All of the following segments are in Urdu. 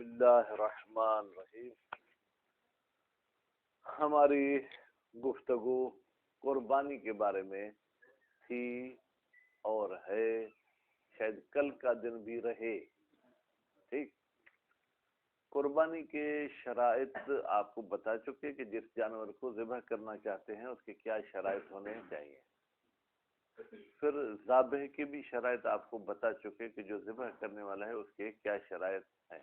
اللہ الرحمن الرحیم. ہماری گفتگو قربانی کے بارے میں تھی اور ہے، شاید کل کا دن بھی رہے. ٹھیک، قربانی کے شرائط آپ کو بتا چکے کہ جس جانور کو ذبح کرنا چاہتے ہیں اس کے کیا شرائط ہونے چاہیے. پھر ذابح کی بھی شرائط آپ کو بتا چکے کہ جو ذبح کرنے والا ہے اس کے کیا شرائط ہیں.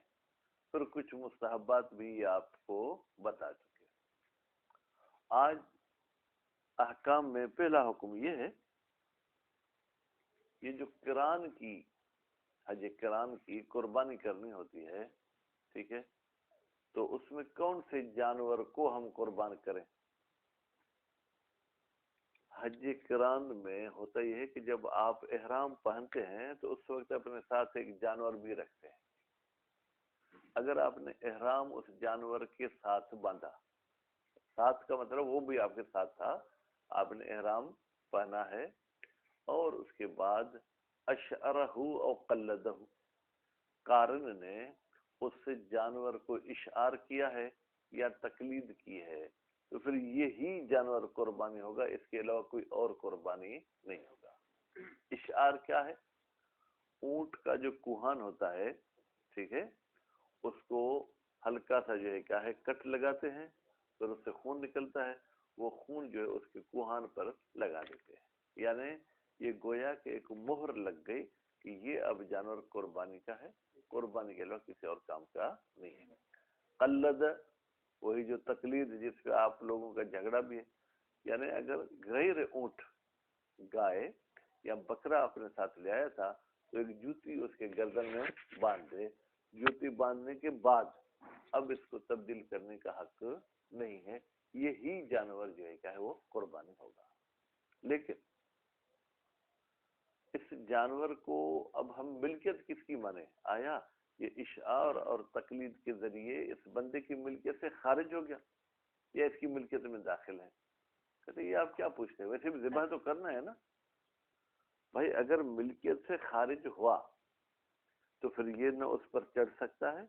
پھر کچھ مستحبات بھی آپ کو بتا چکے. آج احکام میں پہلا حکم یہ ہے، یہ جو قران کی حج قران کی قربانی کرنی ہوتی ہے، ٹھیک ہے، تو اس میں کون سے جانور کو ہم قربان کریں. حج قران میں ہوتا یہ ہے کہ جب آپ احرام پہنتے ہیں تو اس وقت اپنے ساتھ ایک جانور بھی رکھتے ہیں. اگر آپ نے احرام اس جانور کے ساتھ باندھا، ساتھ کا مطلب وہ بھی آپ کے ساتھ تھا، آپ نے احرام پہنا ہے اور اس کے بعد اشعرہ او قلدہ، قارن نے اس جانور کو اشعار کیا ہے یا تقلید کی ہے، تو پھر یہی جانور قربانی ہوگا، اس کے علاوہ کوئی اور قربانی نہیں ہوگا. اشعار کیا ہے؟ اونٹ کا جو کوہان ہوتا ہے، ٹھیک ہے، اس کو ہلکا سا جو ہے کیا ہے کٹ لگاتے ہیں، پھر اس سے خون نکلتا ہے، وہ خون جو ہے اس کے کوہان پر لگا دیتے ہیں. یعنی یہ گویا کہ ایک مہر لگ گئی کہ یہ اب جانور قربانی کا ہے، قربانی کے علاوہ کسی اور کام کا نہیں ہے. قلد، وہی جو تقلید جس پہ آپ لوگوں کا جھگڑا بھی ہے، یعنی اگر غیر اونٹ گائے یا بکرا اپنے ساتھ لے آیا تھا تو ایک جوتی اس کے گردن میں باندھ دے، جوتی باندھنے کے بعد اب اس کو تبدیل کرنے کا حق نہیں ہے، یہی جانور جو ہے کیا ہے وہ قربانی ہوگا. لیکن اس جانور کو اب ہم ملکیت کس کی مانیں؟ آیا یہ اشعار اور تقلید کے ذریعے اس بندے کی ملکیت سے خارج ہو گیا یا اس کی ملکیت میں داخل ہے؟ کہتے یہ آپ کیا پوچھتے ہیں، ویسے بھی ذبح تو کرنا ہے نا بھائی. اگر ملکیت سے خارج ہوا تو پھر یہ نہ اس پر چڑھ سکتا ہے،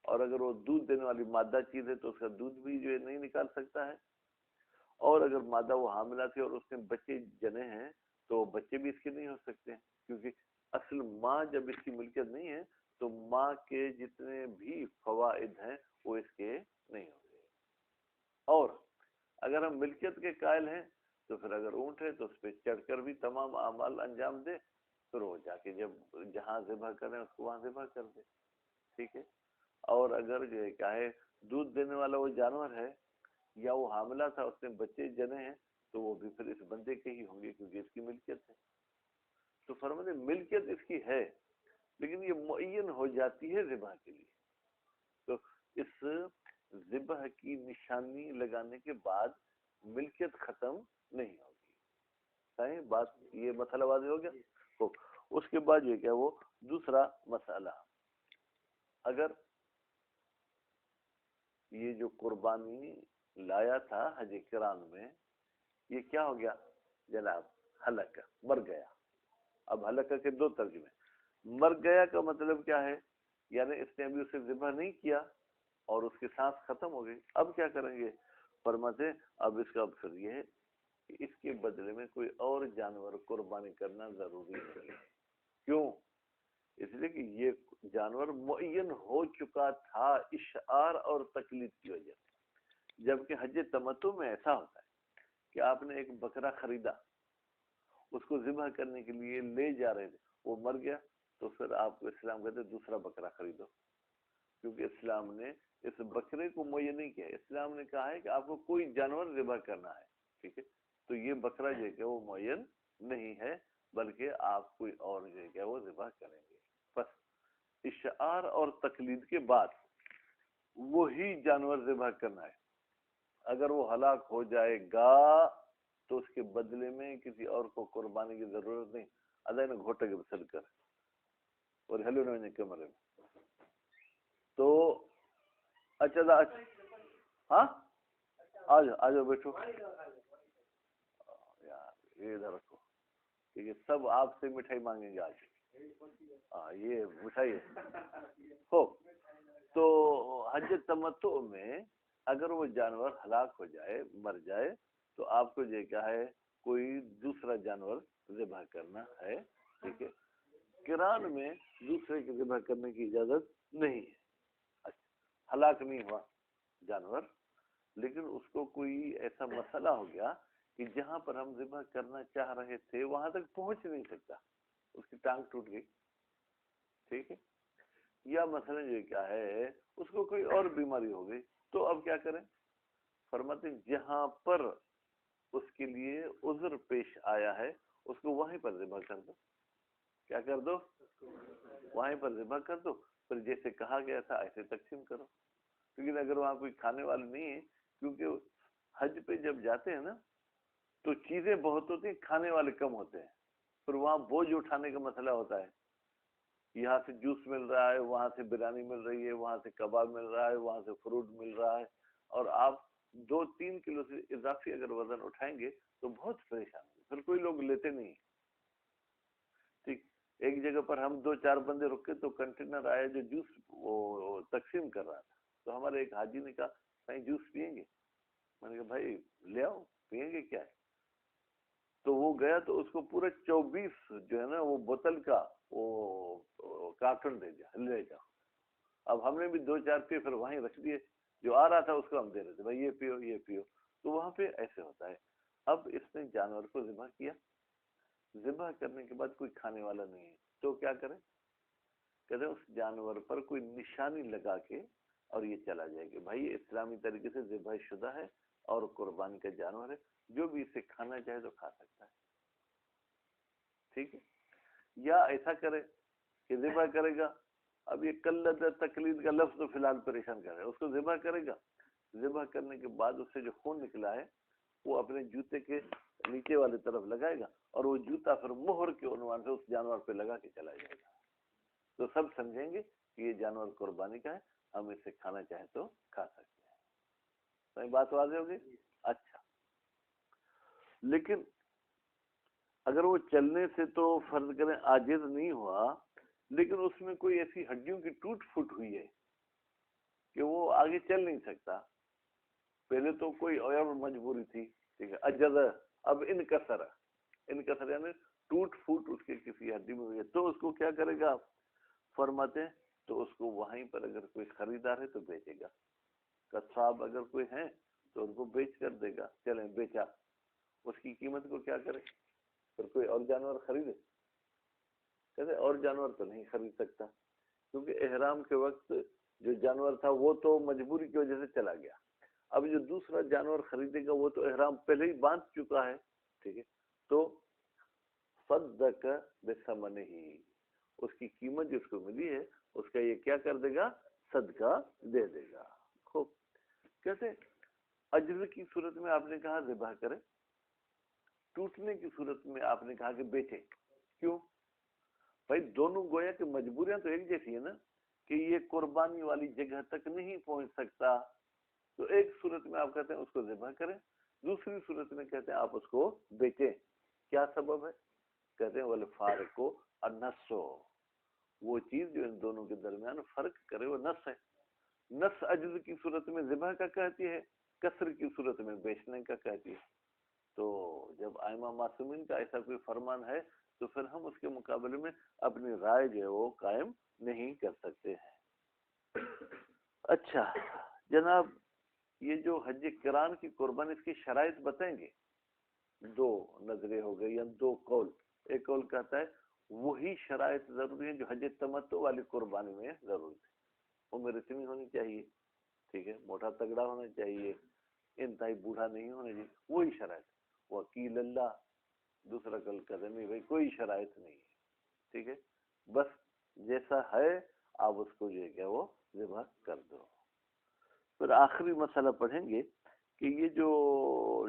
اور اگر وہ دودھ دینے والی مادہ چیز ہے تو اس کا دودھ بھی جو ہے نہیں نکال سکتا ہے، اور اگر مادہ وہ حاملہ تھی اور اس نے بچے جنے ہیں تو بچے بھی اس کے نہیں ہو سکتے ہیں، کیونکہ اصل ماں جب اس کی ملکیت نہیں ہے تو ماں کے جتنے بھی فوائد ہیں وہ اس کے نہیں ہوں گے. اور اگر ہم ملکیت کے قائل ہیں تو پھر اگر اونٹ ہے تو اس پہ چڑھ کر بھی تمام اعمال انجام دے، پھر وہ جا کے جب جہاں ذبح کریں اس کو وہاں ذبح کر دے. ٹھیک ہے. اور اگر جو ہے کیا ہے دودھ دینے والا وہ جانور ہے یا وہ حاملہ تھا اس نے بچے جنے ہیں تو وہ بھی پھر اس بندے کے ہی ہوں گے کیونکہ اس کی ملکیت ہے. تو فرماتے ملکیت اس کی ہے لیکن یہ معین ہو جاتی ہے ذبح کے لیے. تو اس ذبح کی نشانی لگانے کے بعد ملکیت ختم نہیں ہوگی. صحیح بات، یہ مسئلہ واضح ہو گیا. تو اس کے بعد یہ کیا وہ دوسرا مسئلہ، اگر یہ جو قربانی لایا تھا حج کران میں یہ کیا ہو گیا جناب؟ ہلاک، مر گیا. اب ہلاک کے دو ترجمے. مر گیا کا مطلب کیا ہے؟ یعنی اس نے ابھی اسے ذبح نہیں کیا اور اس کی سانس ختم ہو گئی. اب کیا کریں گے؟ فرماتے اب اس کا پھر یہ ہے کہ اس کے بدلے میں کوئی اور جانور قربانی کرنا ضروری نہیں ہے. کیوں؟ اس لیے کہ یہ جانور معین ہو چکا تھا اشعار اور تقلید کی وجہ سے. جبکہ حج تمتع میں ایسا ہوتا ہے کہ آپ نے ایک بکرا خریدا، اس کو ذبح کرنے کے لیے لے جا رہے تھے، وہ مر گیا تو پھر آپ کو اسلام کہتے دوسرا بکرا خریدو، کیونکہ اسلام نے اس بکرے کو معین نہیں کیا. اسلام نے کہا ہے کہ آپ کو کوئی جانور ذبح کرنا ہے، ٹھیک ہے، تو یہ بکرا جو ہے کہ وہ معین نہیں ہے بلکہ آپ کوئی اور جو ہے کہ وہ ذبح کریں گے. بس اشعار اور تقلید کے بعد وہی جانور ذبح کرنا ہے. اگر وہ ہلاک ہو جائے گا تو اس کے بدلے میں کسی اور کو قربانی کی ضرورت نہیں. ادائے نا گھوٹے کے بسل کر اور ہیلو نے کمرے میں تو اچھا ہاں آ جاؤ بیٹھو یار، یہ ادھر رکھو کیونکہ سب آپ سے مٹھائی مانگیں گے آج. ہاں یہ مٹھائی ہے ہو حج تمتع میں اگر وہ جانور ہلاک ہو جائے مر جائے تو آپ کو یہ کیا ہے کوئی دوسرا جانور ذبح کرنا ہے، ٹھیک ہے. قران میں دوسرے کے ذبح کرنے کی اجازت نہیں ہے. اچھا ہلاک نہیں ہوا جانور، لیکن اس کو کوئی ایسا مسئلہ ہو گیا کہ جہاں پر ہم ذبح کرنا چاہ رہے تھے وہاں تک پہنچ نہیں سکتا، اس کی ٹانگ ٹوٹ گئی، ٹھیک ہے. یا مثلا یہ کیا ہے اس کو کوئی اور بیماری ہو گئی، تو اب کیا کریں؟ فرماتے ہیں جہاں پر اس کے لیے عذر پیش آیا ہے اس کو وہیں پر ذبح کر دو. کیا کر دو؟ وہیں پر ذبح کر دو. پھر جیسے کہا گیا تھا ایسے تقسیم کرو. لیکن اگر وہاں کوئی کھانے والا نہیں ہے، کیونکہ حج پہ جب جاتے ہیں نا تو چیزیں بہت ہوتی ہیں، کھانے والے کم ہوتے ہیں. پھر وہاں بوجھ اٹھانے کا مسئلہ ہوتا ہے. یہاں سے جوس مل رہا ہے، وہاں سے بریانی مل رہی ہے، وہاں سے کباب مل رہا ہے، وہاں سے فروٹ مل رہا ہے، اور آپ 2-3 کلو سے اضافی اگر وزن اٹھائیں گے تو بہت پریشان ہوں. پھر کوئی لوگ لیتے نہیں. ٹھیک، ایک جگہ پر ہم 2-4 بندے رکے تو کنٹینر آیا جو جوس وہ تقسیم کر رہا تھا. تو ہمارے ایک حاجی نے کہا کہیں جوس پئیں گے؟ میں نے کہا بھائی لے آؤ، پئیں گے کیا ہے. تو وہ گیا تو اس کو پورا 24 جو ہے نا وہ بوتل کا وہ کارٹن دے دیا، لے جاؤ. اب ہم نے بھی 2-4 پیے پھر وہیں رکھ دیے. جو آ رہا تھا اس کو ہم دے رہے تھے بھائی یہ پیو یہ پیو. تو وہاں پہ ایسے ہوتا ہے. اب اس نے جانور کو ذبح کیا، ذبح کرنے کے بعد کوئی کھانے والا نہیں ہے تو کیا کریں؟ کہتے ہیں اس جانور پر کوئی نشانی لگا کے اور یہ چلا جائے کہ بھائی یہ اسلامی طریقے سے ذبح شدہ ہے اور قربانی کا جانور ہے، جو بھی اسے کھانا چاہے تو کھا سکتا ہے. ٹھیک ہے. یا ایسا کرے کہ ذبح کرے گا، اب یہ قلت تقلید کا لفظ تو فی الحال پریشان کر رہا ہے. اس کو ذبح کرے گا، ذبح کرنے کے بعد اس سے جو خون نکلا ہے وہ اپنے جوتے کے نیچے والے طرف لگائے گا، اور وہ جوتا پھر مہر کے عنوان سے اس جانور پہ لگا کے چلا جائے گا. تو سب سمجھیں گے کہ یہ جانور قربانی کا ہے، ہم اسے کھانا چاہیں تو کھا سکتے ہیں. صحیح بات واضح ہوگی؟ اچھا، لیکن اگر وہ چلنے سے تو فرض کریں عاجز نہیں ہوا، لیکن اس میں کوئی ایسی ہڈیوں کی ٹوٹ پھوٹ ہوئی ہے کہ وہ آگے چل نہیں سکتا. پہلے تو کوئی اور مجبوری تھی، ٹھیک ہے، اجز، اب انکسر یعنی ٹوٹ پھوٹ اس کے کسی ہڈی میں ہوئی ہے، تو اس کو کیا کرے گا؟ فرماتے ہیں تو اس کو وہیں پر اگر کوئی خریدار ہے تو بیچے گا. قصاب اگر کوئی ہے تو ان کو بیچ کر دے گا. چلیں بیچا، اس کی قیمت کو کیا کرے؟ پھر کوئی اور جانور خریدے؟ کہتے اور جانور تو نہیں خرید سکتا، کیونکہ احرام کے وقت جو جانور تھا وہ تو مجبوری کی وجہ سے چلا گیا. اب جو دوسرا جانور خریدے گا وہ تو احرام پہلے ہی باندھ چکا ہے، ٹھیک ہے. تو صدق بثمنہ، اس کی قیمت جس کو ملی ہے اس کا یہ کیا کر دے گا؟ صدقہ دے دے گا. خوب. کیسے؟ اجر کی صورت میں آپ نے کہا ذبح کرے، ٹوٹنے کی صورت میں آپ نے کہا کہ بیچے. کیوں بھائی؟ دونوں گویا کہ مجبوریاں تو ایک جیسی ہے نا، کہ یہ قربانی والی جگہ تک نہیں پہنچ سکتا. تو ایک صورت میں آپ کہتے ہیں اس کو ذبح کریں، دوسری صورت میں کہتے ہیں آپ اس کو بیچیں. کیا سبب ہے؟ کہتے ہیں والفارق النص، وہ چیز جو ان دونوں کے درمیان فرق کرے وہ نص ہے. نص عجز کی صورت میں ذبح کا کہتی ہے، کسر کی صورت میں بیچنے کا کہتی ہے. تو جب ائمہ معصومین کا ایسا کوئی فرمان ہے تو پھر ہم اس کے مقابلے میں اپنی رائے جو ہے وہ قائم نہیں کر سکتے ہیں. اچھا جناب، یہ جو حج کران کی قربانی اس کی شرائط بتائیں گے. 2 نظریں ہو گئی یا 2 قول. ایک قول کہتا ہے وہی شرائط ضروری ہیں جو حج تمتع والی قربانی میں ضروری ہے. عمر اتنی ہونی چاہیے، ٹھیک ہے، موٹا تگڑا ہونا چاہیے، انتہائی بوڑھا نہیں ہونا چاہیے، وہی شرائط. وکیل اللہ. دوسرا قول کہتے نہیں بھائی کوئی شرائط نہیں ہے، ٹھیک ہے، بس جیسا ہے آپ اس کو جو ہے کیا وہ ذبح کر دو. پھر آخری مسئلہ پڑھیں گے کہ یہ جو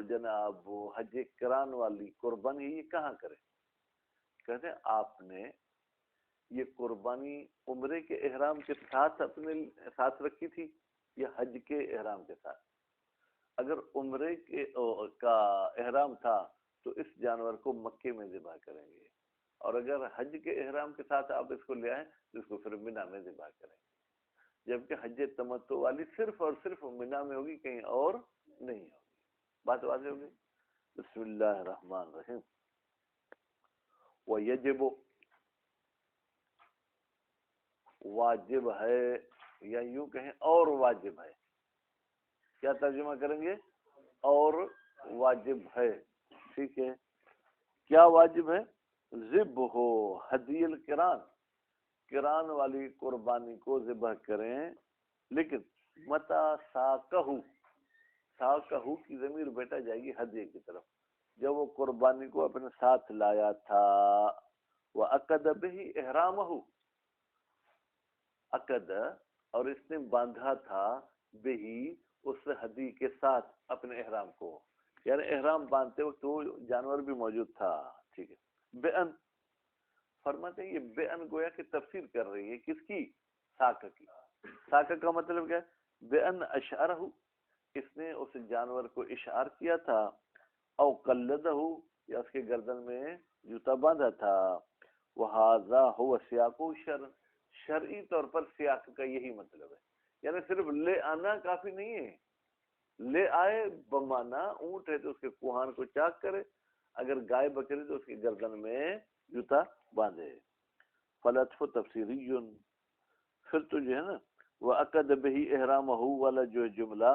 جناب حج کران والی قربانی یہ کہاں کرے. کہتے ہیں آپ نے یہ قربانی عمرے کے احرام کے ساتھ اپنے ساتھ رکھی تھی یا حج کے احرام کے ساتھ؟ اگر عمرے کا احرام تھا تو اس جانور کو مکے میں ذبح کریں گے، اور اگر حج کے احرام کے ساتھ آپ اس کو لے آئیں تو اس کو پھر منا میں ذبح کریں گے. جبکہ حج تمتع والی صرف اور صرف منا میں ہوگی، کہیں اور نہیں ہوگی. بات واضح ہوگی. بسم اللہ الرحمن الرحیم. وَيَجِبُ واجب ہے، یا یوں کہیں اور واجب ہے. کیا ترجمہ کریں گے؟ اور واجب ہے. ٹھیک ہے. کیا واجب ہے؟ ذبح ہدی القران، قران والی قربانی کو ذبح کریں، لیکن متا ساقہ کی ضمیر بیٹا جائے گی ہدیے کی طرف، جب وہ قربانی کو اپنے ساتھ لایا تھا. وعقد به احرامہ، عقد اور اس نے باندھا تھا بہی اس ہدی کے ساتھ اپنے احرام کو، یعنی احرام باندھتے وقت وہ جانور بھی موجود تھا. ٹھیک ہے. بے فرماتے ہیں یہ بے ان گویا کہ تفسیر کر رہی ہے کس کی؟ ساقہ کی. ساقہ کا مطلب کیا ہے؟ بے ان اشعرہ، اس نے اس جانور کو اشعار کیا تھا، او قلدہ، یا اس کے گردن میں جوتا باندھا تھا. وہذا هو سیاق شرع، شرعی طور پر سیاق کا یہی مطلب ہے. یعنی صرف لے آنا کافی نہیں ہے. لے آئے بمانا اونٹ ہے تو اس کے کوہان کو چاک کرے، اگر گائے بکری تو اس کی گردن میں جوتا باندھے. فلطف تفسیری، پھر تو جو ہے نا وعقد به احرامہ والا جو ہے جملہ،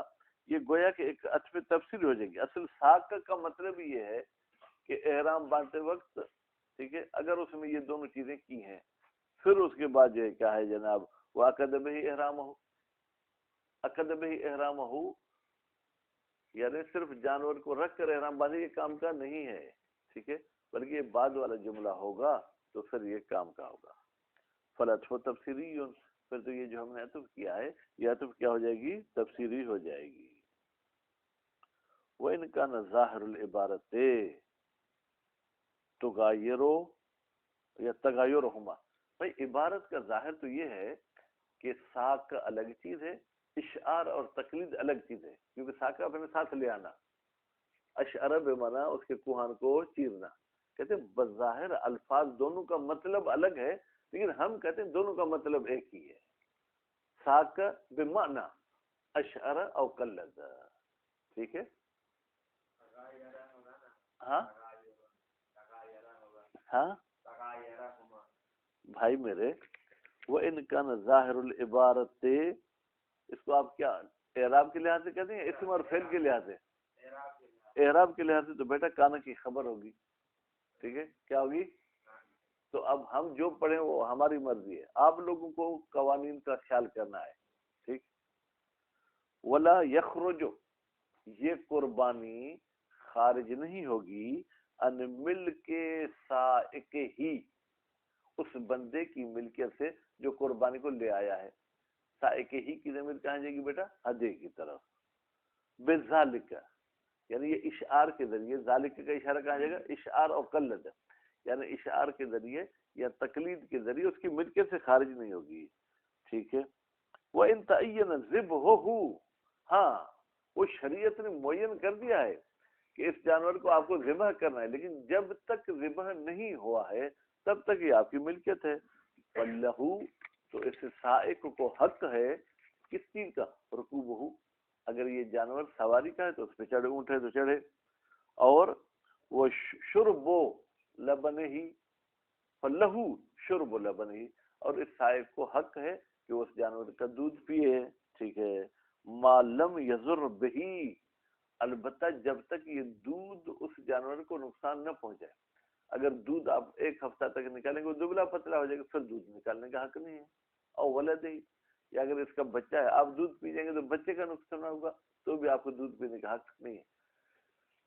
یہ گویا کہ ایک عطف تفسیر ہو جائے گی. اصل ساق کا مطلب یہ ہے کہ احرام باندھتے وقت، ٹھیک ہے، اگر اس میں یہ دونوں چیزیں کی ہیں، پھر اس کے بعد جو ہے کیا ہے جناب، وعقد به احرامہ، عقد به احرامہ، یعنی صرف جانور کو رکھ کر احرام باندھے، یہ کام کا نہیں ہے. ٹھیک ہے. بلکہ یہ بعد والا جملہ ہوگا تو پھر یہ کام کا ہوگا. فلطف تفسیری، پھر تو یہ جو ہم نے عطف کیا ہے یہ عطف کیا ہو جائے گی؟ تفسیری ہو جائے گی. وَإِنْ كَانَ ظَاهِرُ الْعِبَارَةِ تُغَيِّرُ یا تغیرہما. بھائی عبارت کا ظاہر تو یہ ہے کہ ساق الگ چیز ہے، اشعار اور تقلید الگ چیز ہے، کیونکہ ساقہ اپنے ساتھ لے آنا، اشعر بمانا اس کے کوہان کو چیرنا. کہتے ہیں بظاہر الفاظ دونوں کا مطلب الگ ہے، لیکن ہم کہتے ہیں دونوں کا مطلب ایک ہی ہے. ساق بمانا اشعر او قلد. ٹھیک ہے. ہاں ہاں بھائی میرے، وَإِنْ كَانَ ظَاهِرُ الْعِبَارَةِ، اس کو آپ کیا اعراب کے لحاظ سے کہتے ہیں، اسم اور فعل کے لحاظ سے؟ اعراب کے لحاظ سے تو بیٹا کانا کی خبر ہوگی. ٹھیک ہے. کیا ہوگی؟ تو اب ہم جو پڑھیں وہ ہماری مرضی ہے، آپ لوگوں کو قوانین کا خیال کرنا ہے. ٹھیک. ولا یخرج، یہ قربانی خارج نہیں ہوگی ان مل کے سائق ہی، اس بندے کی ملکیت سے جو قربانی کو لے آیا ہے. سائق ہی کی ضمیر کہاں جائے گی بیٹا؟ ہدے کی طرف. بذالک، یعنی یہ اشعار کے ذریعے، ذالک کا اشارہ کہاں جائے گا؟ اشعار اور قلد، یعنی اشعار کے ذریعے یا تقلید کے ذریعے اس کی ملکیت سے خارج نہیں ہوگی. ٹھیک ہے. وَإِن تَعَيَّنَ ذِبْحُهُ، ہاں وہ شریعت نے معین کر دیا ہے کہ اس جانور کو آپ کو ذبح کرنا ہے، لیکن جب تک ذبح نہیں ہوا ہے تب تک یہ آپ کی ملکیت ہے. فَلَّهُ، تو اس سائق کو حق ہے کس چیز کا؟ رکوبہ، اگر یہ جانور سواری کا ہے تو اس پہ چڑھے، اونٹ ہے تو چڑھے. اور وہ شرب لبنہ، فلہ شرب لبنہ، اور اس سائق کو حق ہے کہ اس جانور کا دودھ پیے. ٹھیک ہے. ما لم یضر بہی، البتہ جب تک یہ دودھ اس جانور کو نقصان نہ پہنچائے. اگر دودھ آپ ایک ہفتہ تک نکالیں گے دبلا پتلا ہو جائے گا، پھر دودھ نکالنے کا حق نہیں ہے. اور ولد ہی، یا اگر اس کا بچہ ہے آپ دودھ پی جائیں گے تو بچے کا نقصان ہوگا تو بھی آپ کو دودھ پینے کا حق نہیں ہے.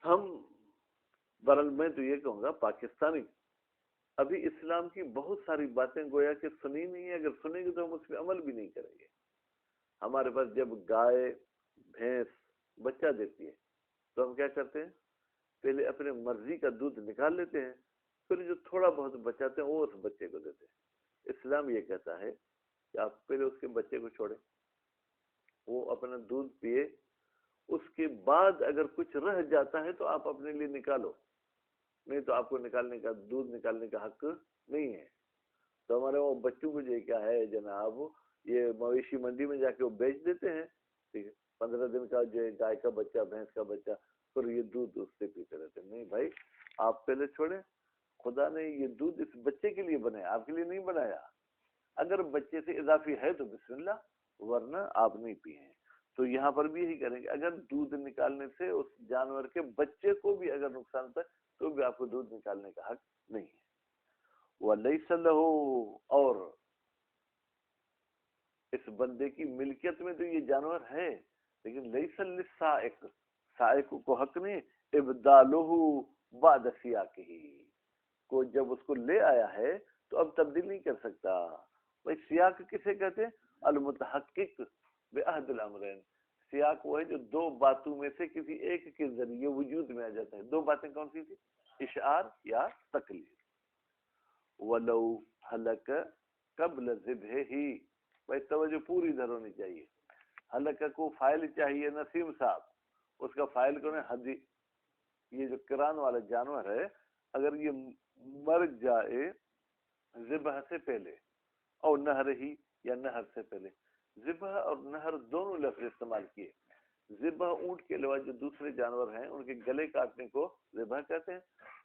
ہم برل میں تو یہ کہوں گا پاکستانی ابھی اسلام کی بہت ساری باتیں گویا کہ سنی نہیں ہے، اگر سنیں گے تو ہم اس پہ عمل بھی نہیں کریں گے. ہمارے پاس جب گائے بھینس بچہ دیتی ہے تو ہم کیا کرتے ہیں؟ پہلے اپنے مرضی کا دودھ نکال لیتے ہیں، پھر جو تھوڑا بہت بچاتے ہیں وہ اس بچے کو دیتے ہیں. اسلام یہ کہتا ہے کہ آپ پہلے اس کے بچے کو چھوڑیں، وہ اپنا دودھ پیے، اس کے بعد اگر کچھ رہ جاتا ہے تو آپ اپنے لیے نکالو، نہیں تو آپ کو نکالنے کا دودھ نکالنے کا حق نہیں ہے. تو ہمارے وہ بچوں کو جو کیا ہے جناب یہ مویشی منڈی میں جا کے وہ بیچ دیتے ہیں، ٹھیک ہے، 15 دن کا جو گائے کا بچہ، بھینس کا بچہ، پھر یہ دودھ اس سے پیتے رہتے ہیں۔ نہیں بھائی، آپ پہلے چھوڑیں، خدا نے یہ دودھ اس بچے کے لیے بنایا، آپ کے لیے نہیں بنایا۔ اگر بچے سے اضافی ہے تو بسم اللہ، ورنہ آپ نہیں پیئیں۔ تو یہاں پر بھی یہی کریں گے، اگر دودھ نکالنے سے اس جانور کے بچے کو بھی اگر نقصان ہوتا ہے تو بھی آپ کو دودھ نکالنے کا حق نہیں ہے۔ وَلَيْسَ لَهُ، اور اس بندے کی ملکیت میں تو یہ جانور ہے، لیکن لَيْسَ لِلسَّائِقِ، سائق کو حق نہیں ابدالہ بعد سیاقہ، کو جب اس کو لے آیا ہے تو اب تبدیل نہیں کر سکتا۔ بھائی سیاق کسے کہتے ہیں؟ المتحقق بعہد الامرین، سیاق وہ ہے جو دو باتوں میں سے کسی ایک کے ذریعے وجود میں آ جاتا ہے۔ دو باتیں کون سی تھی؟ اشعار یا تقلید۔ ولو ہلک قبل ذبحہ، بھائی توجہ پوری ادھر ہونی چاہیے۔ ہلک کو فائل چاہیے نسیم صاحب، اس کا فائل کون ہے؟ ہدی۔ یہ جو کران والا جانور ہے اگر یہ مر جائے ذبح سے پہلے، اور نہر ہی یا نہر سے پہلے، ذبح اور نہر دونوں لفظ استعمال کیے۔ ذبح اونٹ کے علاوہ جو دوسرے جانور ہیں ان کے گلے کاٹنے کو ذبح کہتے ہیں۔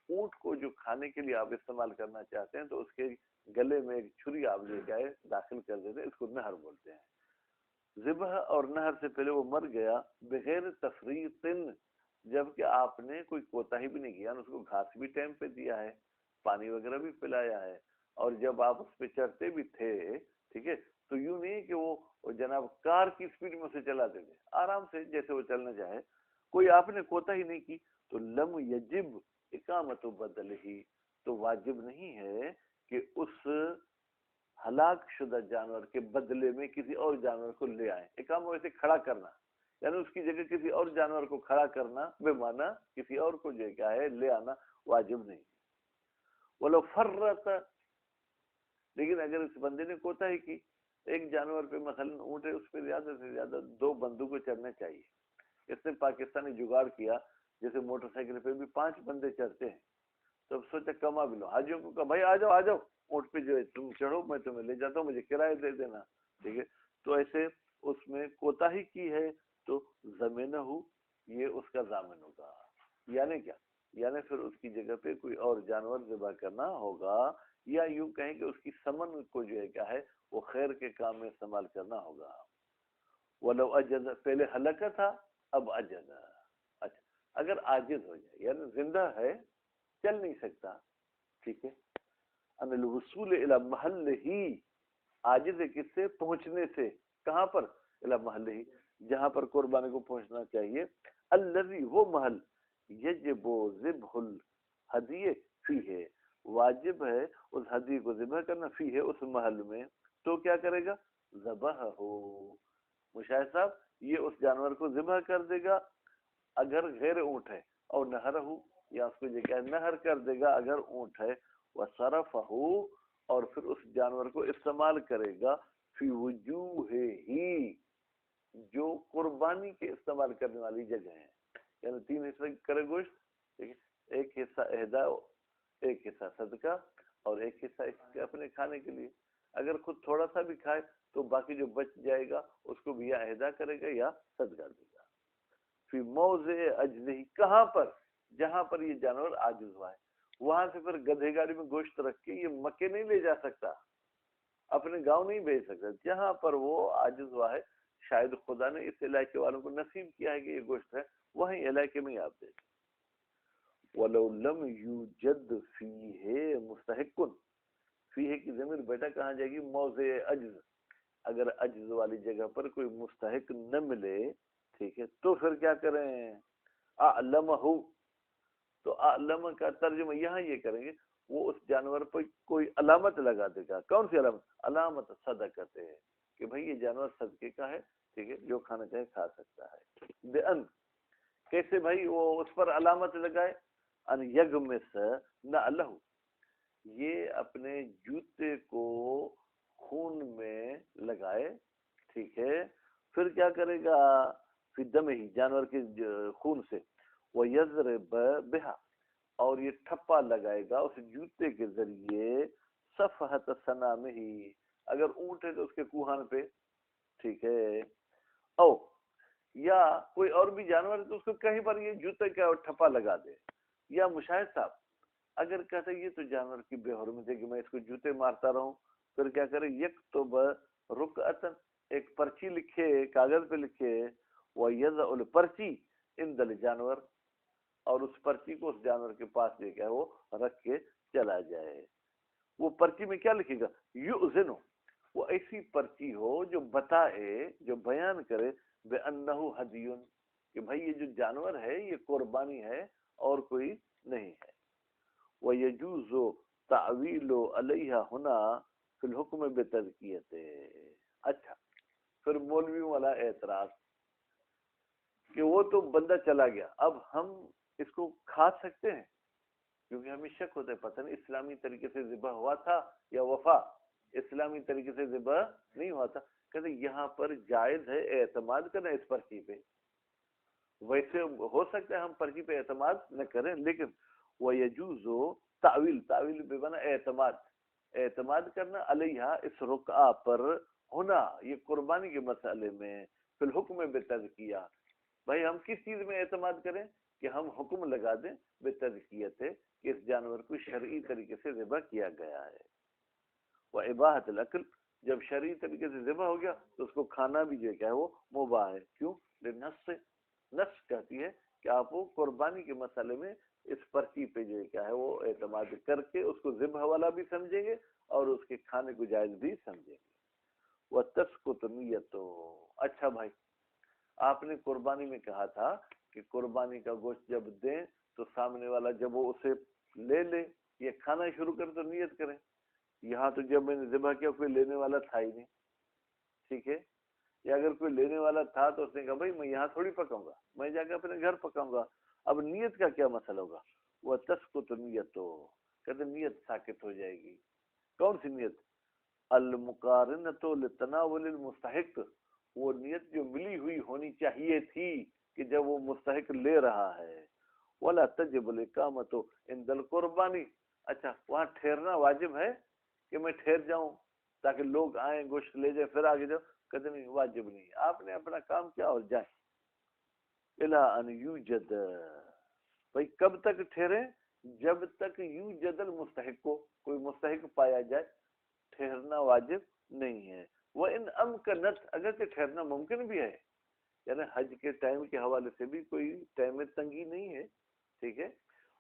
اونٹ کو جو کھانے کے لیے آپ استعمال کرنا چاہتے ہیں تو اس کے گلے میں ایک چھری آپ لے کے آئے داخل کر دیتے ہیں، اس کو نہر بولتے ہیں۔ ذبح اور نہر سے پہلے وہ مر گیا بغیر تفریط، جبکہ آپ نے کوئی کوتاہی بھی نہیں کیا، اس کو گھاس بھی ٹائم پہ دیا ہے، پانی وغیرہ بھی پلایا ہے، اور جب آپ اس پہ چڑھتے بھی تھے، ٹھیک ہے، تو یوں نہیں کہ وہ جناب کار کی سپیڈ میں سے چلاتے تھے، آرام سے جیسے وہ چلنا چاہے، کوئی آپ نے کوتاہی نہیں کی، تو لم یجب اقامت بدل ہی، تو واجب نہیں ہے کہ اس ہلاک شدہ جانور کے بدلے میں کسی اور جانور کو لے آئیں۔ اقامہ ویسے کھڑا کرنا، یعنی اس کی جگہ کسی اور جانور کو کھڑا کرنا بے معنی کسی اور کو جو کیا ہے لے آنا واجب نہیں۔ ولو فرت، لیکن اگر اس بندے نے کوتاہی کی، ایک جانور پہ مثلا اونٹ ہے، اس پہ زیادہ سے زیادہ 2 بندوں کو چڑھنا چاہیے، اس نے پاکستانی جگاڑ کیا، جیسے موٹر سائیکل پہ بھی 5 بندے چڑھتے ہیں، تو اب سوچا کما بھی لو، حاجیوں کو کہا بھائی آ جاؤ آ جاؤ اونٹ پہ جو ہے تم چڑھو، میں تمہیں لے جاتا ہوں، مجھے کرایہ دے دینا، ٹھیک ہے۔ تو ایسے اس میں کوتاہی کی ہے تو ضمینہ ہو، یہ اس کا ضامن ہوگا، یعنی کیا، یعنی پھر اس کی جگہ پہ کوئی اور جانور ذبح کرنا ہوگا، یا یوں کہیں کہ اس کی سمن کو جو ہے کیا ہے وہ خیر کے کام میں استعمال کرنا ہوگا۔ ولو عجز، پہلے ہلاکا تھا اب عجز، اچھا اگر عاجز ہو جائے یعنی زندہ ہے چل نہیں سکتا، ٹھیک ہے، ان الوصول الی محل ہی، عاجز ہے کس سے؟ پہنچنے سے، کہاں پر؟ الی محل ہی، جہاں پر قربانی کو پہنچنا چاہیے، الذی، وہ محل، یجب ذبح الہدی فیہ، واجب ہے اس ہدی کو ذبح کرنا، فیہ، اس محل میں، تو کیا کرے گا؟ ذبح ہو، مشاہد صاحب یہ اس جانور کو ذبح کر دے گا اگر غیر اونٹ ہے، اور نہر ہو، یا اس کو یہ کیا نہر کر دے گا اگر اونٹ ہے، وصرفہ، اور پھر اس جانور کو استعمال کرے گا فی وجوہ ہی، جو قربانی کے استعمال کرنے والی جگہ ہیں، یعنی 3 حصے کرے گوشت، ٹھیک ہے، ایک حصہ اہدا، ایک حصہ صدقہ، اور ایک حصہ اس کے اپنے کھانے کے لیے، اگر خود تھوڑا سا بھی کھائے تو باقی جو بچ جائے گا اس کو بھی یا اہدا کرے گا یا صدقہ دے گا۔ فی موضع عجزہ، کہاں پر؟ جہاں پر یہ جانور عاجز ہوا ہے، وہاں سے پھر گدھے گاڑی میں گوشت رکھ کے یہ مکے نہیں لے جا سکتا، اپنے گاؤں نہیں بھیج سکتا، جہاں پر وہ عاجز ہوا ہے، شاید خدا نے اس علاقے والوں کو نصیب کیا ہے کہ یہ گوشت ہے، وہیں علاقے میں ہی آپ دیں۔ وَلَوْ لَمْ يُوجَدْ فِيهِ مُسْتَحِقٌ، فیہ کی ضمیر بیٹا کہاں جائے گی؟ موضع عجز، اگر عجز والی جگہ پر کوئی مستحق نہ ملے، ٹھیک ہے، تو پھر کیا کریں؟ اعلمہ، تو اعلم کا ترجمہ یہاں یہ کریں گے، وہ اس جانور پر کوئی علامت لگا دے گا، کون سی علامت؟ علامت صدقہ ہے، کہ بھائی یہ جانور صدقے کا ہے، ٹھیک ہے، جو کھانا چاہے کھا سکتا ہے۔ بِأَن، کیسے بھائی وہ اس پر علامت لگائے؟ ان یغمس نعلہ، یہ اپنے جوتے کو خون میں لگائے، ٹھیک ہے، پھر کیا کرے گا؟ فی دمہ، جانور کے خون سے، وَيَضْرِبَ بِهَا، اور یہ ٹھپا لگائے گا اس جوتے کے ذریعے، صفحت سنامہ، اگر اونٹ ہے تو اس کے کوہان پہ، ٹھیک ہے، او یا کوئی اور بھی جانور ہے تو اس کو کہیں پر یہ جوتے کا ٹھپا لگا دے. یا مشاہد صاحب اگر کہتے یہ تو جانور کی بے حرمت ہے کہ میں اس کو جوتے مارتا رہوں، پھر کیا کرے، یکتب رکعتن، ایک پرچی لکھے، کاغذ پہ لکھے، وَيَضَعُ الْپرچی عند الجانور، اور اس پرچی کو اس جانور کے پاس لے کے وہ رکھ کے چلا جائے. وہ پرچی میں کیا لکھے گا، یؤذن، وہ ایسی پرچی ہو جو بتائے، جو بیان کرے بأنہ ہدیٌ، کہ بھائی یہ جو جانور ہے یہ قربانی ہے اور کوئی نہیں ہے. وَيَجُوزُ تَعْوِيلُ عَلَيْهَا هُنَا فِي الْحُكْمِ بِتَذْكِيَتِهِ. اچھا پھر مولویوں والا اعتراض کہ وہ تو بندہ چلا گیا، اب ہم اس کو کھا سکتے ہیں؟ کیونکہ ہمیں شک ہوتا ہے، پتہ نہیں اسلامی طریقے سے ذبح ہوا تھا یا وفا اسلامی طریقے سے ذبح نہیں ہوا تھا. کہتے یہاں پر جائز ہے اعتماد کرنا اس پرچی پہ. ویسے ہو سکتا ہے ہم پرچی پہ اعتماد نہ کریں، لیکن وَيَجُوزُ تعویل، تعویل بے معنی اعتماد، اعتماد کرنا علیہ اس رکعہ پر، ہونا یہ قربانی کے مسئلے میں، فی الحکم بتذکیہ، بھائی ہم کس چیز میں اعتماد کریں کہ ہم حکم لگا دیں بتذکیت ہے کہ اس جانور کو شرعی طریقے سے ذبح کیا گیا ہے. واباحۃ الاکل، جب شرعی طریقے سے ذبح ہو گیا تو اس کو کھانا بھی جو ہے وہ مباح ہے. کیوں؟ لنص سے، نص کہتی ہے کہ آپ وہ قربانی کے مسئلے میں اس پرچی پہ جو کیا ہے وہ اعتماد کر کے اس کو ذبح والا بھی سمجھیں گے اور اس کے کھانے کو جائز بھی سمجھیں گے. وَتَسْقُطُ نِيَّتُهُ. اچھا بھائی آپ نے قربانی میں کہا تھا کہ قربانی کا گوشت جب دیں تو سامنے والا جب وہ اسے لے لے یہ کھانا شروع کرے تو نیت کریں. یہاں تو جب میں نے ذبح کیا کوئی لینے والا تھا ہی نہیں، ٹھیک ہے، یا اگر کوئی لینے والا تھا تو اس نے کہا بھائی میں یہاں تھوڑی پکاؤں گا، میں جا کے اپنے گھر پکاؤں گا. اب نیت کا کیا مسئلہ ہوگا؟ وہ تسقط نیتو، کہتے نیت ساکت ہو جائے گی. کون سی نیت؟ المقارنۃ لتناول المستحق، وہ نیت جو ملی ہوئی ہونی چاہیے تھی کہ جب وہ مستحق لے رہا ہے. ولا تجب الاقامۃ عند القربانی. اچھا وہاں ٹھہرنا واجب ہے کہ میں ٹھہر جاؤں تاکہ لوگ آئیں گوشت لے جائیں پھر آگے جاؤ؟ کہتے نہیں، واجب نہیں، آپ نے اپنا کام کیا اور جائیں. الا ان یوجد، بھائی کب تک ٹھہرے؟ جب تک یوجد المستحق کو، کوئی مستحق پایا جائے. ٹھہرنا واجب نہیں ہے. وہ ان امکنت، اگر کہ ٹھہرنا ممکن بھی ہے، یعنی حج کے ٹائم کے حوالے سے بھی کوئی ٹائم میں تنگی نہیں ہے، ٹھیک ہے،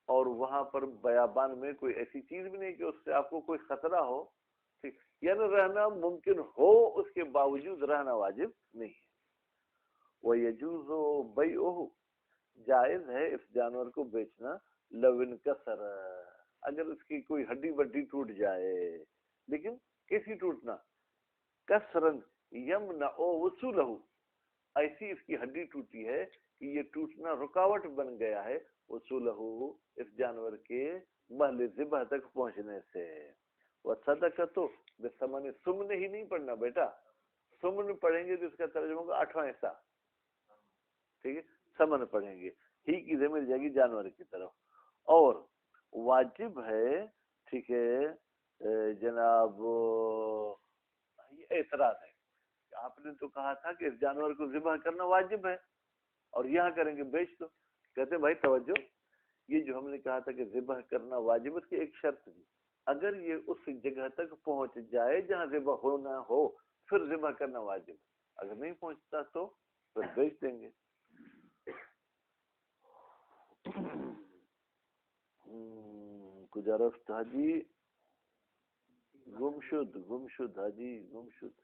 اور وہاں پر بیابان میں کوئی ایسی چیز بھی نہیں کہ اس سے آپ کو کوئی خطرہ ہو، ٹھیک، یعنی رہنا ممکن ہو اس کے باوجود رہنا واجب نہیں ہے. وَيَجُوزُ بَيْعُهُ، جائز ہے اس جانور کو بیچنا، لو انکسر، اگر اس کی کوئی ہڈی بڈی ٹوٹ جائے، لیکن کیسی ٹوٹنا؟ کسرن یمنع وصولہ، ایسی اس کی ہڈی ٹوٹی ہے کہ یہ ٹوٹنا رکاوٹ بن گیا ہے، وصولہ اس جانور کے محل ذبح تک پہنچنے سے. وصدقۃ بثمن، سمن ہی نہیں پڑھنا بیٹا، سمن پڑھیں گے تو اس کا ترجمہ ہوگا 8واں حصہ، ٹھیک ہے، سمن پڑھیں گے، ہی کی ضمیر جائے گی جانور کی طرف. اور واجب ہے، ٹھیک ہے جناب، یہ اعتراض ہے، آپ نے تو کہا تھا کہ اس جانور کو ذبح کرنا واجب ہے اور یہاں کریں گے بیچ دو. کہتے بھائی توجہ، یہ جو ہم نے کہا تھا کہ ذبح کرنا واجب، اس کی ایک شرط تھی، اگر یہ اس جگہ تک پہنچ جائے جہاں ذبح ہونا ہو پھر ذبح کرنا واجب، اگر نہیں پہنچتا تو پھر بیچ دیں گے. کجا رفت حاجی؟ گمشد حاجی گمشد.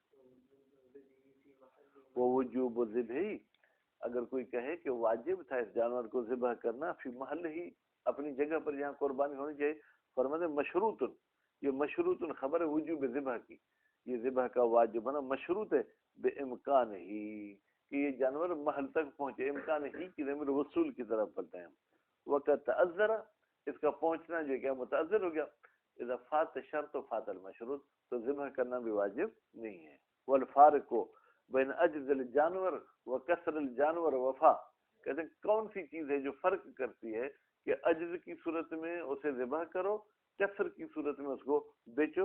وہ وجوب ذبح، اگر کوئی کہے کہ واجب تھا اس جانور کو ذبح کرنا فی محل ہی، اپنی جگہ پر جہاں قربانی ہونی چاہیے، فرماتے مشروط، یہ مشروط خبر ہے وجوب ذبح کی، یہ ذبح کا واجب ہونا مشروط ہے بے امکان ہی، کہ یہ جانور محل تک پہنچے، امکان ہی کی ضمیر وصول کی طرف پڑھتے ہیں. وقت تعذر، اس کا پہنچنا جو کیا متعذر ہو گیا. اذا فات شرط و فات المشروط، تو ذبح کرنا بھی واجب نہیں ہے. والفارق بین عجز الجانور و کسر الجانور وفا، کہتے ہیں کون سی چیز ہے جو فرق کرتی ہے کہ عجز کی صورت میں اسے ذبح کرو، کسر کی صورت میں اس کو بیچو؟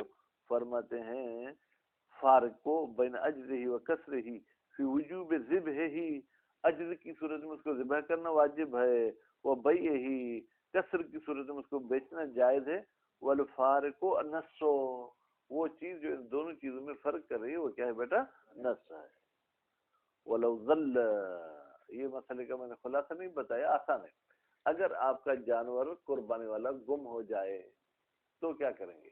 فرماتے ہیں فارق کو بین اجزہ و کسرہ فی وجوب ذبح ہی، اجز کی صورت میں اس کو ذبح کرنا واجب ہے، وہ بیع ہی، کسر کی صورت میں اس کو بیچنا جائز ہے، والفارق نص، وہ چیز جو ان دونوں چیزوں میں فرق کر رہی ہے وہ کیا ہے بیٹا؟ نص ہے۔ ولو ظل، یہ مسئلے کا میں نے خلاصہ نہیں بتایا، آسان ہے۔ اگر آپ کا جانور قربانی والا گم ہو جائے تو کیا کریں گے؟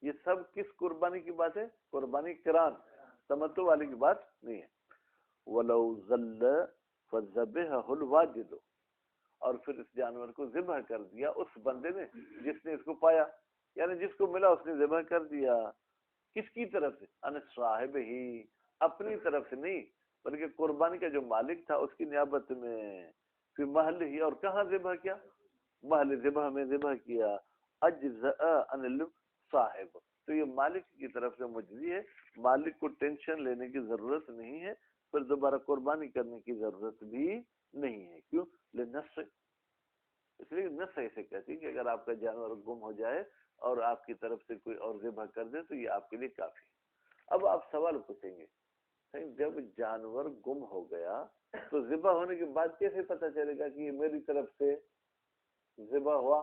یہ سب کس قربانی کی بات ہے؟ قربانی قران تمتع والی کی بات نہیں ہے۔ وَلَوْ ظَلَّ فَذَبِحَهُ الْوَاجِدُ، اور پھر اس جانور کو ذبح کر دیا اس بندے نے جس نے اس کو پایا، یعنی جس کو ملا اس نے ذبح کر دیا، کس کی طرف سے؟ ان صاحب ہی، اپنی طرف سے نہیں بلکہ قربانی کا جو مالک تھا اس کی نیابت میں، پھر محل ہی، اور کہاں ذبح کیا؟ محل ذبح میں ذبح کیا، اجزاء عن صاحب، تو یہ مالک کی طرف سے مجزی ہے، مالک کو ٹینشن لینے کی ضرورت نہیں ہے، پھر دوبارہ قربانی کرنے کی ضرورت بھی نہیں ہے۔ کیوں؟ لنص، اس لیے نص ایسے کہتی ہے کہ اگر آپ کا جانور گم ہو جائے اور آپ کی طرف سے کوئی اور ذبح کر دے تو یہ آپ کے لیے کافی ہے۔ اب آپ سوال پوچھیں گے جب جانور گم ہو گیا تو ذبح ہونے کے بعد کیسے پتہ چلے گا کہ یہ میری طرف سے ذبح ہوا؟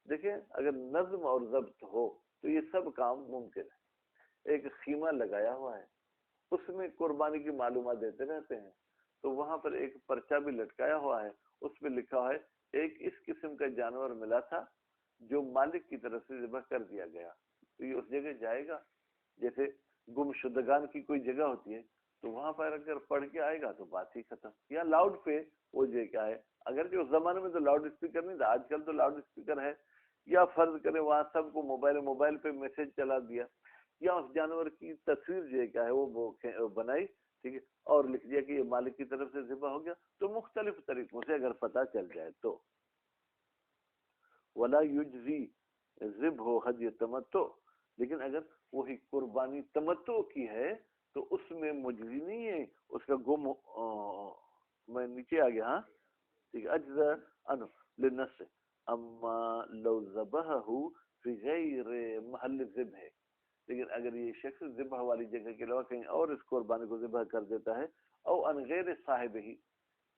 دیکھیں اگر نظم اور ضبط ہو تو یہ سب کام ممکن ہے۔ ایک خیمہ لگایا ہوا ہے، اس میں قربانی کی معلومات دیتے رہتے ہیں، تو وہاں پر ایک پرچہ بھی لٹکایا ہوا ہے، اس میں لکھا ہے ایک اس قسم کا جانور ملا تھا جو مالک کی طرف سے ذبح کر دیا گیا، تو یہ اس جگہ جائے گا۔ جیسے گم شدگان کی کوئی جگہ ہوتی ہے تو وہاں پر اگر پڑھ کے آئے گا تو بات ہی ختم۔ یا لاؤڈ پہ وہ جو کیا ہے، اگرچہ اس زمانے میں تو لاؤڈ اسپیکر نہیں تھا، آج کل تو لاؤڈ اسپیکر ہے، یا فرض کرے وہاں سب کو موبائل پہ میسج چلا دیا، یا اس جانور کی تصویر جو کیا ہے وہ بنائی، ٹھیک ہے، اور لکھ دیا کہ یہ مالک کی طرف سے ذبح ہو گیا، تو مختلف طریقوں سے اگر پتہ چل جائے تو ولا یجزی ذبح ہدی تمتع، لیکن اگر وہی قربانی تمتع کی ہے تو اس میں مجزی نہیں ہے، اس کا گم میں نیچے آ گیا، ہاں ٹھیک ہے، اجزا انو للنص، اما لو ذبحہ فی غیر محل ذبح، لیکن اگر یہ شخص ذبح والی جگہ کے علاوہ کہیں اور اس قربانی کو ذبح کر دیتا ہے، او ان غیر صاحب ہی،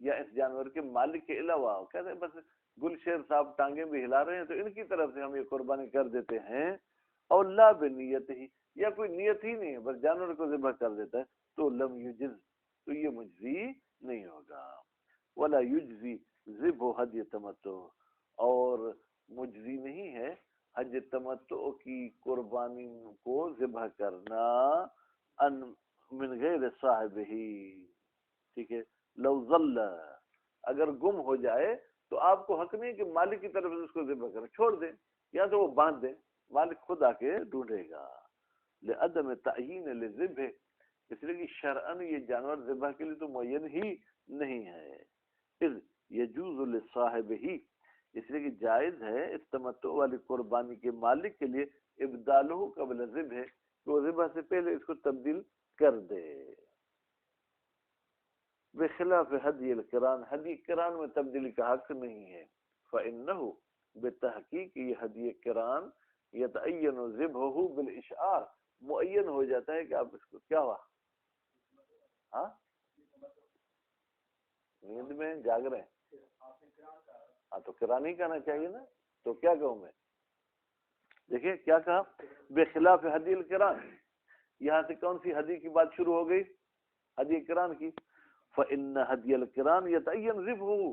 یا اس جانور کے مالک کے علاوہ، کہتے ہیں بس گلشیر صاحب ٹانگیں بھی ہلا رہے ہیں تو ان کی طرف سے ہم یہ قربانی کر دیتے ہیں، اور لا بنیت ہی، یا کوئی نیت ہی نہیں ہے بس جانور کو ذبح کر دیتا ہے، تو لم یجز، تو یہ مجزی نہیں ہوگا۔ ولا یجزی ذبح ہدی تمتع، اور مجزی نہیں ہے حج تمتع کی قربانی کو ذبح کرنا ان من غیر صاحب ہی، ٹھیک ہے، لو ظل، اگر گم ہو جائے تو آپ کو حق نہیں کہ مالک کی طرف سے اس کو ذبح کریں، چھوڑ دیں یا تو وہ باندھ دیں، مالک خود آ کے ڈھونڈے گا۔ لعدم تعیین للذبح، اس لیے کہ شرعاً یہ جانور ذبح کے لیے تو معین ہی نہیں ہے، اذ یجوز لصاحب ہی، اس لیے کہ جائز ہے اس تمتع والی قربانی کے مالک کے لیے ابدالہ قبل ذبح، کہ وہ ذبح سے پہلے اس کو تبدیل کر دے، بخلاف ہدی القران، ہدی قران میں تبدیلی کا حق نہیں ہے، فإنه بتحقیق یہ ہدی قران یتعین ذبحہ بالاشعار، معین ہو جاتا ہے کہ آپ اس کو کیا ہوا، ہاں نیند میں جاگ رہے ہیں، ہاں تو قران ہی کہنا چاہیے نا، تو کیا کہوں میں؟ دیکھیں کیا کہا، بخلاف ہدی القران، یہاں سے کون سی ہدی کی بات شروع ہو گئی؟ ہدی قران کی، فإن ہدی القران یتعین ذبحہ،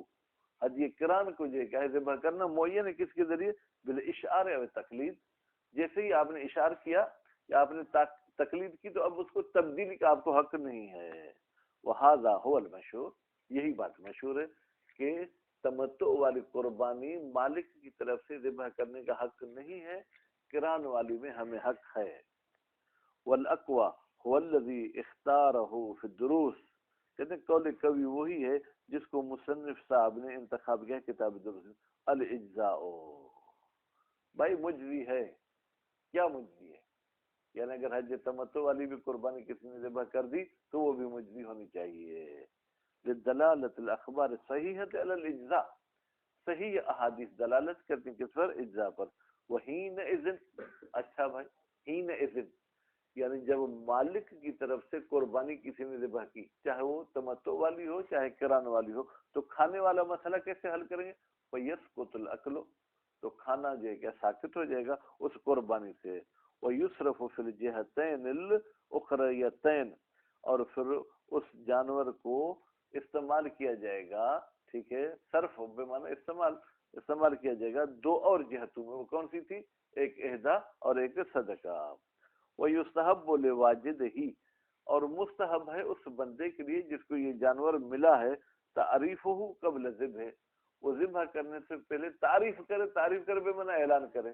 ہدی قران کو جو ہے ذبح کرنا معین ہے کس کے ذریعے؟ بالاشعار و تقلید، جیسے ہی آپ نے اشار کیا یا آپ نے تقلید کی تو اب اس کو تبدیلی کا آپ کو حق نہیں ہے۔ وہذا هو المشہور، یہی بات مشہور ہے کہ تمتع والی قربانی مالک کی طرف سے ذبح کرنے کا حق نہیں ہے، قران والی میں ہمیں حق ہے۔ والاقوى هو الذي اختاره في الدروس، کہتے ہیں قول قوی وہی ہے جس کو مصنف صاحب نے انتخاب کیا کتاب دروس، الاجزاء، بھائی مجزی ہے، کیا مجزی ہے؟ یعنی اگر حج تمتع والی بھی قربانی کسی نے ذبح کر دی تو وہ بھی مجزی ہونی چاہیے، لدلالت الاخبار صحیحۃ علی الاجزاء، صحیح احادیث دلالت کرتی ہیں کس پر؟ اجزاء پر، وحین اذن، اچھا بھائی حین اذن، یعنی جب مالک کی طرف سے قربانی کسی نے ذبح کی، چاہے وہ تمتع والی ہو چاہے قران والی ہو، تو کھانے والا مسئلہ کیسے حل کریں گے؟ فَيَسْقُطُ الْأَكْلُ، تو کھانا جو ہے کیا ساکت ہو جائے گا اس قربانی سے۔ وَيُصْرَفُ فِي الْجِهَتَيْنِ الْأُخْرَيَتَيْنِ، اور پھر اس جانور کو استعمال کیا جائے گا، ٹھیک ہے، صرف بمعنی استعمال کیا جائے گا دو اور جہتوں میں، وہ کون سی تھی؟ ایک اہدا اور ایک صدقہ۔ وَيُسْتَحَبُّ لِوَاجِدِهِ، اور مستحب ہے اس بندے کے لیے جس کو یہ جانور ملا ہے، تعریفہ قبل ذبح، وہ ذبح کرنے سے پہلے تعریف کرے بمعنی اعلان کرے،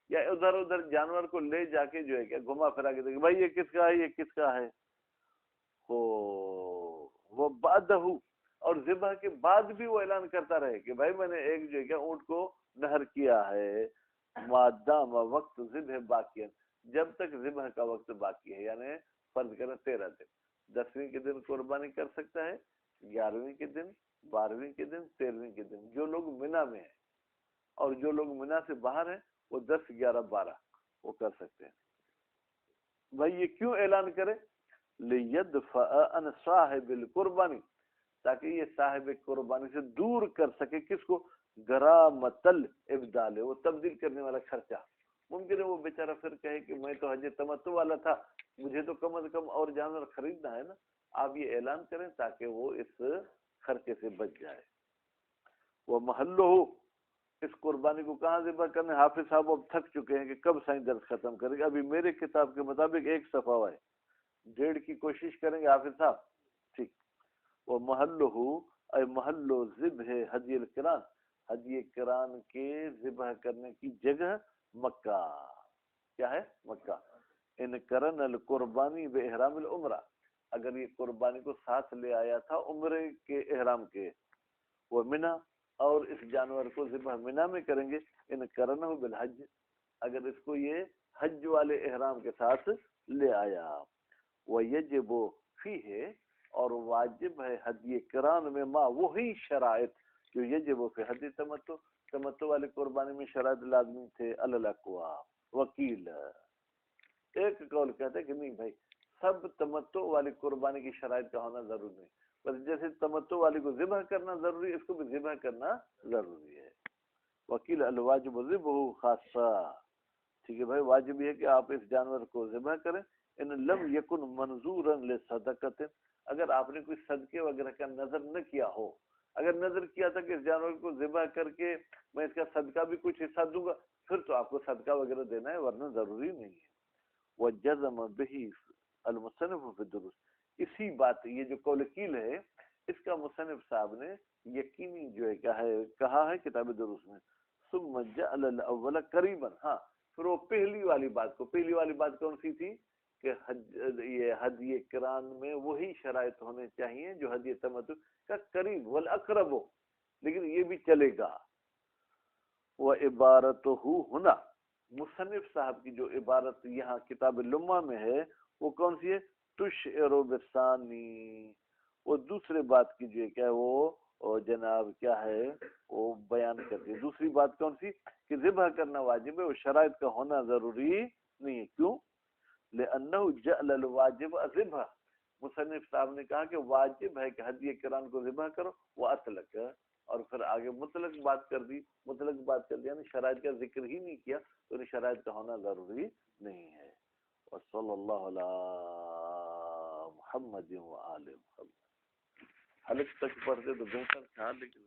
یا ادھر جانور کو لے جا کے جو ہے کیا گھما پھرا کے دیکھے بھائی یہ کس کا ہے، یہ کس کا ہے، وہ بعدہ، اور ذبح کے بعد بھی وہ اعلان کرتا رہے کہ بھائی میں نے ایک جو ہے کیا اونٹ کو نہر کیا ہے، مادام وقت ذبح باقی، جب تک ذبح کا وقت باقی ہے، یعنی فرض کریں 13 دن، 10ویں کے دن قربانی کر سکتا ہے، 11ویں کے دن، 12ویں کے دن، 13ویں کے دن، جو لوگ منا میں ہیں، اور جو لوگ منا سے باہر ہیں وہ 10، 11، 12 وہ کر سکتے ہیں۔ بھائی یہ کیوں اعلان کرے؟ لِيَدْفَعَ عَنْ صَاحِبِ الْقُرْبَانِ، تاکہ یہ صاحب قربانی سے دور کر سکے کس کو؟ غرامۃ الابدال، وہ تبدیل کرنے والا خرچہ۔ ممکن ہے وہ بیچارہ پھر کہے کہ میں تو حج تمتع والا تھا، مجھے تو کم از کم اور جانور خریدنا ہے نا، آپ یہ اعلان کریں تاکہ وہ اس خرچے سے بچ جائے۔ وہ محلہ، اس قربانی کو کہاں ذبح کرنے؟ حافظ صاحب اب تھک چکے ہیں کہ کب سائیں درس ختم کریں گے، ابھی میرے کتاب کے مطابق 1 صفحہ ہے، 1.5 کی کوشش کریں گے حافظ صاحب، ٹھیک۔ وہ محلہ اے محل ذبح حدی القران، حدی قران کے ذبح کرنے کی جگہ مکہ، کیا ہے؟ مکہ۔ ان کرن القربانی باحرام العمرہ، اگر یہ قربانی کو ساتھ لے آیا تھا عمرے کے احرام کے، وہ منا، اور اس جانور کو ذبح منا میں کریں گے، ان کرنہ بالحج، اگر اس کو یہ حج والے احرام کے ساتھ لے آیا، ویجب فیہ، اور واجب ہے حدی قران میں ما وہی شرائط جو یجب فی حدی تمتع والی قربانی میں شرائط لازمی تھے، الاقوا وکیل۔ ایک قول کہتے ہیں کہ نہیں بھائی سب تمتع والی قربانی کی شرائط کا ہونا ضروری نہیں، بس جیسے تمتع والی کو ذبح کرنا ضروری ہے، اس کو بھی ذبح کرنا ضروری ہے۔ وکیل الواجب ذبح خاصہ، ٹھیک ہے بھائی، واجب یہ ہے کہ آپ اس جانور کو ذبح کریں، ان لم یکن منظورا لصدقۃ، اگر آپ نے کوئی صدقے وغیرہ کا نظر نہ کیا ہو، اگر نظر کیا تھا کہ اس جانور کو ذبح کر کے میں اس کا صدقہ بھی کچھ حصہ دوں گا، پھر تو آپ کو صدقہ وغیرہ دینا ہے، ورنہ ضروری نہیں ہے۔ وجزم به المصنف فی الدروس، اسی بات یہ جو قول قیل ہے اس کا مصنف صاحب نے یقینی جو ہے کیا ہے کہا ہے کتاب دروس میں۔ ثم جعل الاول قریبا، ہاں پھر وہ پہلی والی بات کون سی تھی کہ یہ حدی قران میں وہی شرائط ہونے چاہیے جو حدی تمتع کا قریب والاقرب ہو، لیکن یہ بھی چلے گا۔ وہ عبارتہ ہونا، مصنف صاحب کی جو عبارت یہاں کتاب لمہ میں ہے وہ کون سی ہے؟ تشعر بثانی، وہ دوسرے بات کی جو ہے کیا وہ جناب کیا ہے وہ بیان کرتی ہے۔ دوسری بات کون سی؟ کہ ذبح کرنا واجب ہے، وہ شرائط کا ہونا ضروری نہیں ہے۔ کیوں؟ لأنه جعل الواجب ذبح، مصنف صاحب نے کہا کہ واجب ہے کہ حدی قران کو ذبح کرو، وہ اطلق، اور پھر آگے مطلق بات کر دی یعنی شرائط کا ذکر ہی نہیں کیا، تو شرائط کا ہونا ضروری نہیں ہے۔ وصلی اللہ علی محمد وآل محمد۔ حلق تک پڑھتے تو بہتر تھا، لیکن